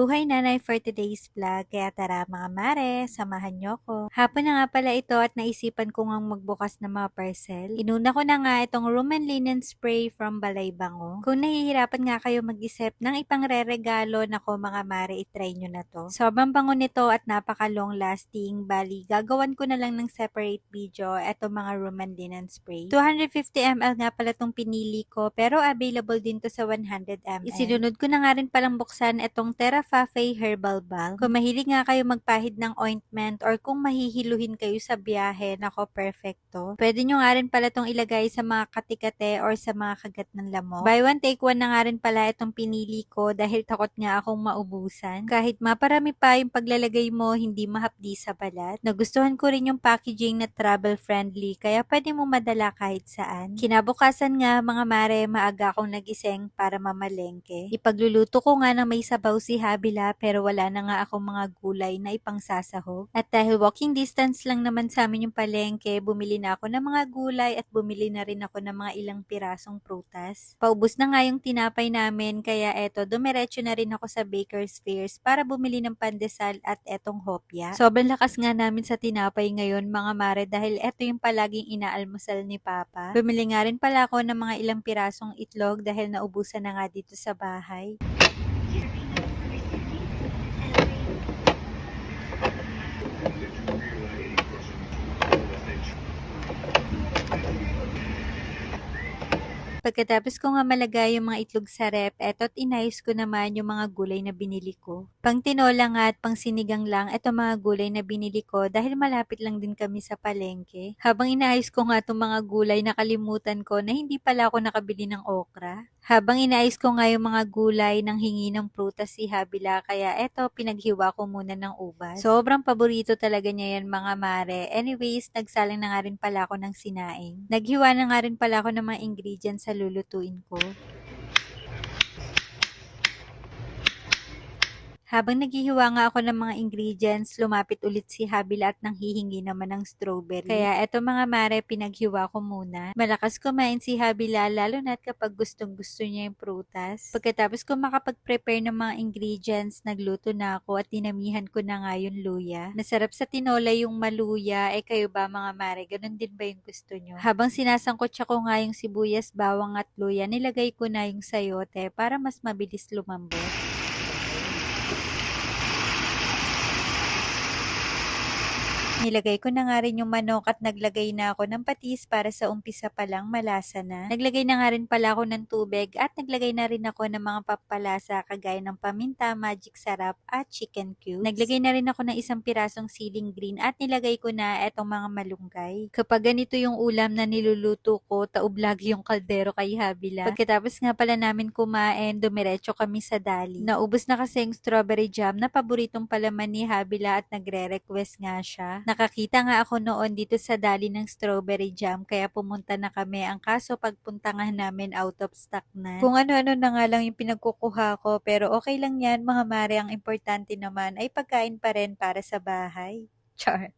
Buhay nanay for today's vlog, kaya tara mga mare, samahan niyo ko. Hapon na nga pala ito at naisipan ko ngang magbukas ng mga parcel. Inuna ko na nga itong room and linen spray from Balay Bango. Kung nahihirapan nga kayo mag-isip ng ipangre-regalo, nako mga mare, itry nyo na to. Sobrang bango nito at napaka long lasting, bali gagawan ko na lang ng separate video eto mga room and linen spray. 250 ml nga pala tong pinili ko pero available din to sa 100 ml. Isinunod ko na nga rin palang buksan etong Terrafafe Herbal Balm. Kung mahilig nga kayo magpahid ng ointment or kung mahihiluhin kayo sa biyahe, nako perfecto. Pwede nyo nga rin pala tong ilagay sa mga katikate or sa mga kagat ng lamok. Buy one take one na nga rin pala itong pinili ko dahil takot nga akong maubusan. Kahit maparami pa yung paglalagay mo, hindi mahapdi sa balat. Nagustuhan ko rin yung packaging na travel friendly kaya pwede mo madala kahit saan. Kinabukasan nga mga mare, maaga akong nagising para mamalengke. Ipagluluto ko nga na may sabaw si Habila pero wala na nga akong mga gulay na ipangsasahog. At dahil walking distance lang naman sa amin yung palengke, bumili na ako ng mga gulay at bumili na rin ako ng mga ilang pirasong prutas. Paubos na nga yung tinapay namin kaya eto, dumiretso na rin ako sa Baker's Fairs para bumili ng pandesal at etong hopya. Sobrang lakas nga namin sa tinapay ngayon mga mare dahil eto yung palaging inaalmusal ni Papa. Bumili nga rin pala ako ng mga ilang pirasong itlog dahil naubusan na nga dito sa bahay. Pagkatapos ko nga malagay yung mga itlog sa rep, eto't inayos ko naman yung mga gulay na binili ko. Pang tinola nga at pang sinigang lang, eto mga gulay na binili ko dahil malapit lang din kami sa palengke. Habang inaayos ko nga itong mga gulay, nakalimutan ko na hindi pala ako nakabili ng okra. Habang inaayos ko nga yung mga gulay nang hingi ng prutas si Habila, kaya eto pinaghiwa ko muna ng ubas. Sobrang paborito talaga niya yan mga mare. Anyways, nagsalang na nga rin pala ako ng sinaing. Naghiwa na nga rin pala ako ng mga ingredients sa lulutuin ko. Habang naghihiwa nga ako ng mga ingredients, lumapit ulit si Habila at nanghihingi naman ng strawberry. Kaya eto mga mare, pinaghiwa ko muna. Malakas kumain si Habila lalo na kapag gustong gusto niya yung prutas. Pagkatapos ko makapag-prepare ng mga ingredients, nagluto na ako at dinamihan ko na nga yung luya. Masarap sa tinola yung maluya, kayo ba mga mare, ganun din ba yung gusto nyo? Habang sinasangkot ko nga yung sibuyas, bawang at luya, nilagay ko na yung sayote para mas mabilis lumambot. Nilagay ko na nga rin yung manok at naglagay na ako ng patis para sa umpisa pa lang malasa na. Naglagay na nga rin pala ako ng tubig at naglagay na rin ako ng mga pampalasa kagaya ng paminta, magic sarap at chicken cubes. Naglagay na rin ako ng isang pirasong siling green at nilagay ko na etong mga malunggay. Kapag ganito yung ulam na niluluto ko, taob lagi yung kaldero kay Habila. Pagkatapos nga pala namin kumain, dumiretso kami sa dali. Naubos na kasi yung strawberry jam na paboritong palaman ni Habila at nagre-request nga siya. Nakakita nga ako noon dito sa dali ng strawberry jam kaya pumunta na kami. Ang kaso pagpunta nga namin out of stock na. Kung ano-ano na nga lang yung pinagkukuha ko pero okay lang yan mga mare. Ang importante naman ay pagkain pa rin para sa bahay. Char.